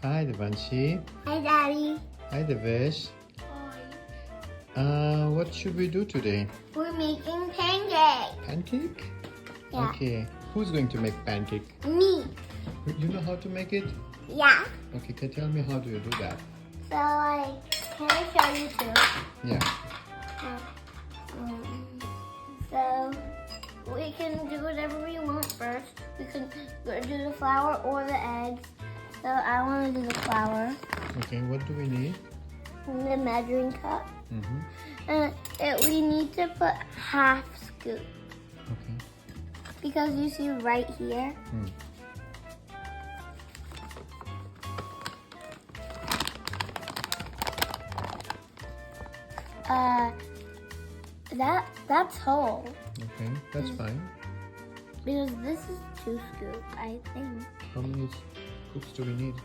Hi, Devanshi. Hi, Daddy. Hi, Devesh. What should we do today? We're making pancakes. Pancake? Yeah. Okay. Who's going to make pancake? Me. You know how to make it? Yeah. Okay, can you tell me how do you do that? So, can I show you too? Yeah. So, we can do whatever we want first. We can do the flour or the eggs. So, I want to do the flour. Okay, what do we need? The measuring cup. Mm-hmm. We need to put half scoop. Okay. Because you see right here. Mm. That's whole. Okay, that's fine. Because this is 2 scoops, I think. How many scoops do we need?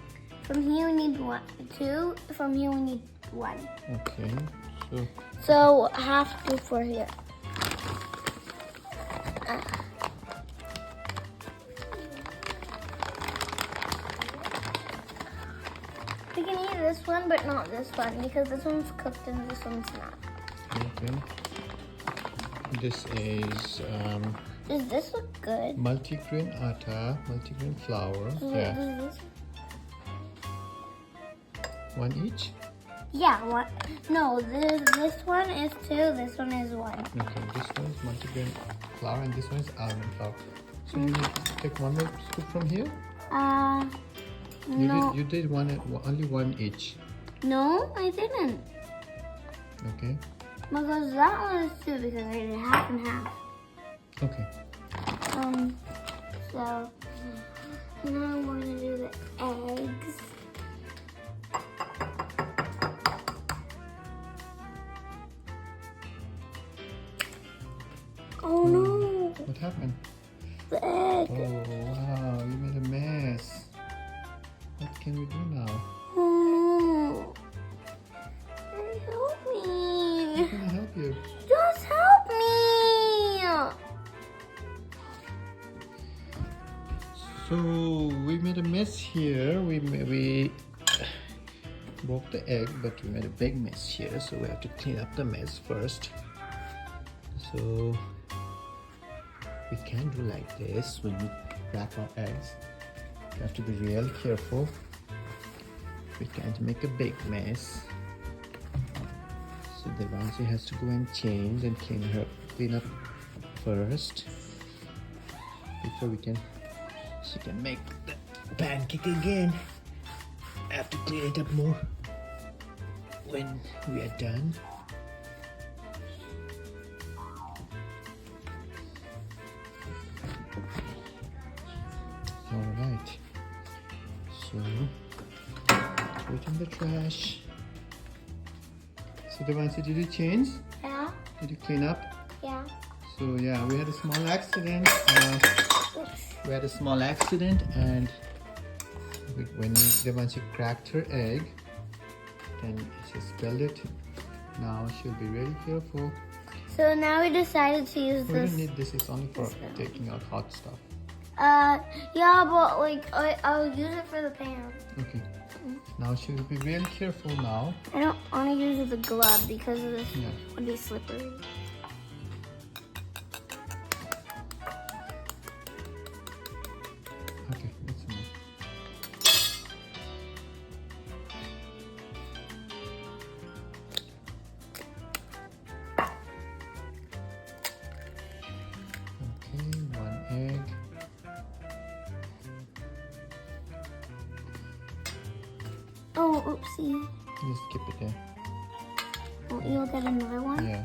From here we need 2. From here we need 1. Okay, So half scoop for here. We can eat this one, but not this one because this one's cooked and this one's not. okay. This is Does this look good? multigrain atta, multigrain flour. Yeah, Does this? one each. Yeah, one. No, this one is 2. This one is 1. Okay, this one is multigrain flour and this one is almond flour. So you need to take one more scoop from here? No. You did only one each. No, I didn't. Okay. Because that one is 2 because I did half and half. Okay. So now I want to do the eggs. Oh no, What happened? the egg. Oh wow, you made a mess. What can we do now? Oh no. Help me. How can I help you? Just help me. So we made a mess here. We broke the egg, but we made a big mess here. So we have to clean up the mess first. So we can't do like this when we crack our eggs. You have to be real careful. We can't make a big mess. So Devanshi has to go and change and clean up first before she can make the pancake again. I have to clean it up more when we are done. Alright, so throw it in the trash. So Devanshi, did you change? Yeah. Did you clean up? Yeah. So yeah, we had a small accident. We had a small accident, and when Devanshi cracked her egg, then she spilled it. Now she'll be really careful. So now we decided to use We this. don't need this. It's only for taking out hot stuff. Yeah, but I'll use it for the pan. Okay. Now she'll be real careful now. I don't want to use the glove because of this Yeah. would be slippery. Okay, let's move. Okay, 1 egg. Oh, oopsie. Just keep it there. Oh, you'll get another one? Yeah.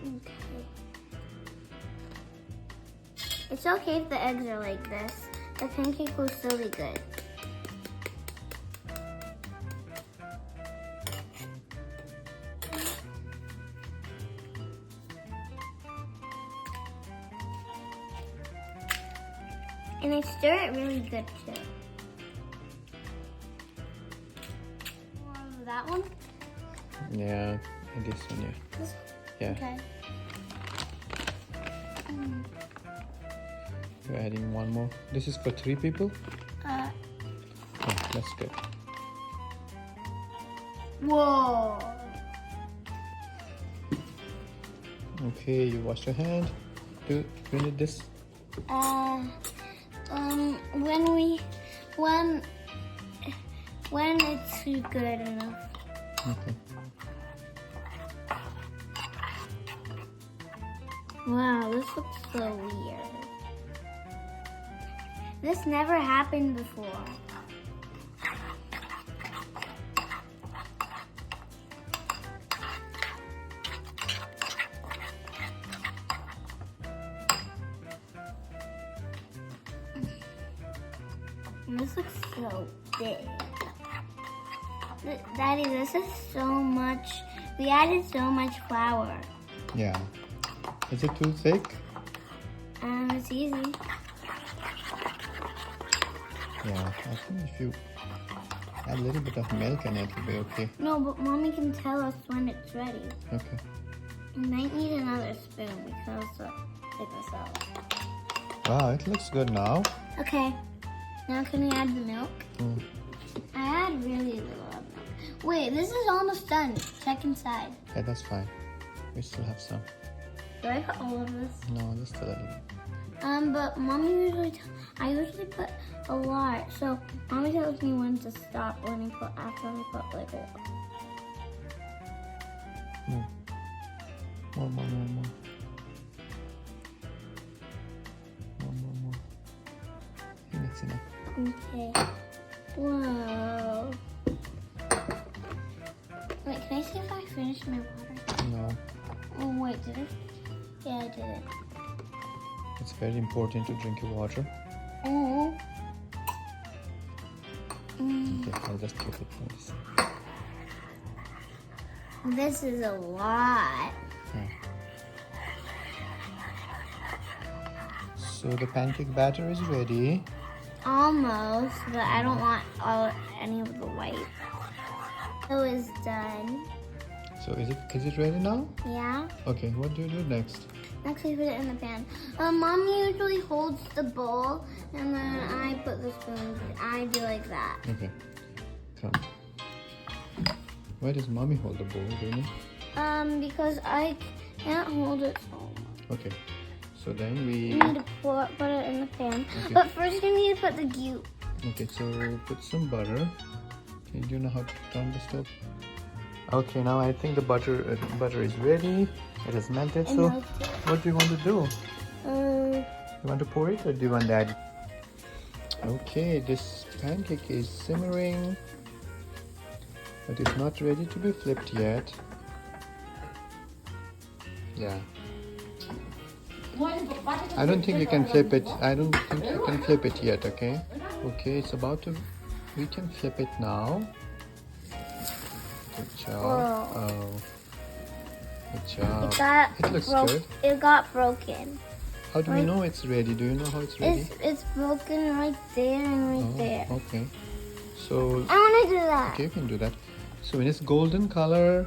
Okay. It's okay if the eggs are like this. The pancake will still be good. And I stir it really good too. That one? Yeah, and this one, yeah. This Yeah. Okay. You're adding one more. This is for 3 people? Uh, Oh, that's good. whoa. Okay, you wash your hand. Do you need this? When it's good enough. Okay. Wow, this looks so weird. This never happened before. This looks so big. Daddy, this is so much. We added so much flour. Yeah. Is it too thick? It's easy. Yeah, I think if you add a little bit of milk in it, it'll be okay. No, but Mommy can tell us when it's ready. Okay. We might need another spoon because take this out. Wow, it looks good now. Okay. Now can we add the milk? Mm. I add really little of milk. Wait, this is almost done. Check inside. Yeah, that's fine. We still have some. Do I put all of this? No, just a little bit. But Mommy I usually put a lot. So Mommy tells me when to stop after I put like a lot. More. More. More. I think that's enough. Okay. Whoa. Wait, can I see if I finished my water? No, Oh wait, did I? Yeah, I did it. it's very important to drink your water. Oh. Okay, I'll just keep it nice. This is a lot. Yeah. So the pancake batter is ready. Almost, but I don't want any of the white. So it's done. So is it ready now? Yeah. Okay, what do you do next? Next, we put it in the pan. Mommy usually holds the bowl, and then I put the spoon. I do like that. Okay, come. Why does mommy hold the bowl, Dini? Because I can't hold it so much. Okay, so then You need to put it in the pan. Okay. But first, you need to put the ghee. Okay, so put some butter. Okay, do you know how to turn the stove? Okay, now I think the butter is ready. It is melted. And So melted. what do you want to do? Um, You want to pour it or do you want that? Okay, this pancake is simmering, but it's not ready to be flipped yet. Yeah. I don't think you can flip it. I don't think you can flip it yet, okay? Okay, it's about to... We can flip it now. Good job. Whoa. Oh. Good job. It looks good. It got broken. How do we know it's ready? Do you know how it's ready? It's broken right there and right there. Okay. So, I want to do that. okay, you can do that. So when it's golden color,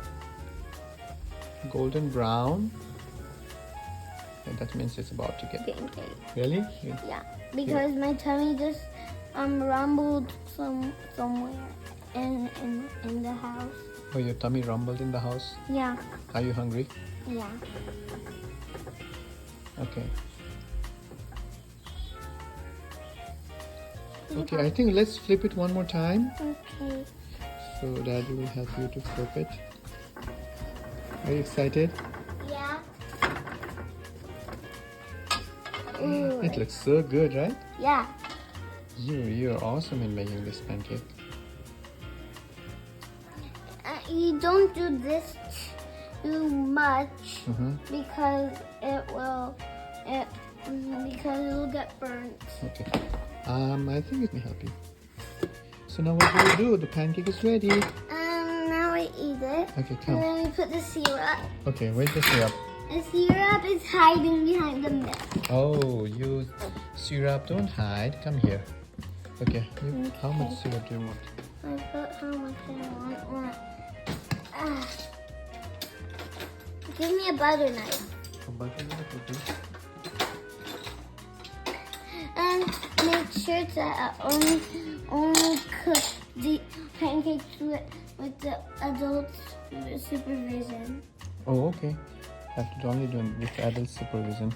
golden brown, and that means it's about to get... Pancake. Really? Yeah, because my tummy just rumbled somewhere in the house. Oh, your tummy rumbled in the house? Yeah. Are you hungry? Yeah. Okay. Okay, I think let's flip it one more time. Okay. So Daddy will help you to flip it. Are you excited? Yeah. Ooh. It looks so good, right? Yeah. You're awesome in making this pancake. You don't do this too much Mm-hmm. because it'll get burnt. Okay. I think it may help you. So now what do we do? The pancake is ready. Now I eat it. Okay, And come. then we put the syrup. Okay, where's the syrup? The syrup is hiding behind the milk. Oh, you syrup, don't hide. Come here. Okay, how much Okay. syrup do you want? I put how much I want. Give me a butter knife. A butter knife, okay. And make sure to only cook the pancakes with the adults' supervision. Oh, okay. Have to only do it with adult supervision.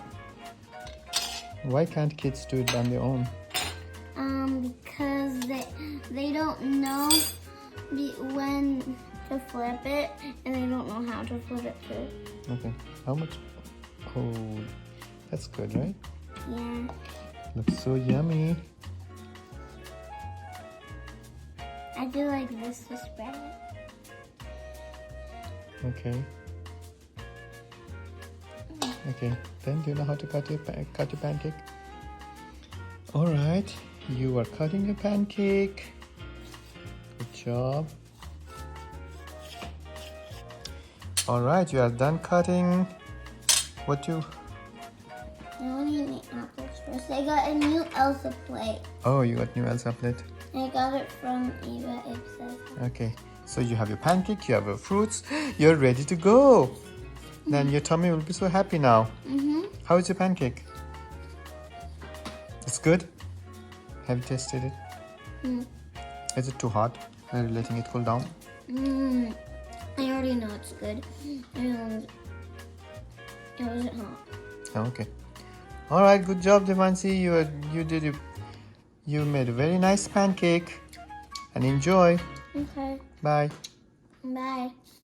Why can't kids do it on their own? Because they don't know when to flip it, and they don't know how to flip it too. Okay. How much? Oh, that's good, right? Yeah. Looks so yummy. I do like this to spread it. Okay. Okay. Then do you know how to cut your pancake? All right. You are cutting your pancake. Good job. All right. You are done cutting. What you? Now we need apples first. I got a new Elsa plate. Oh, you got new Elsa plate. I got it from Eva Ibsen. Okay. So you have your pancake. You have your fruits. You're ready to go. Then your tummy will be so happy now. How is your pancake? It's good? Have you tasted it? Is it too hot? Are you letting it cool down? I already know it's good. And it wasn't hot. Oh, okay. All right. Good job, Devanshi. You made a very nice pancake. And enjoy. Okay. Bye. Bye.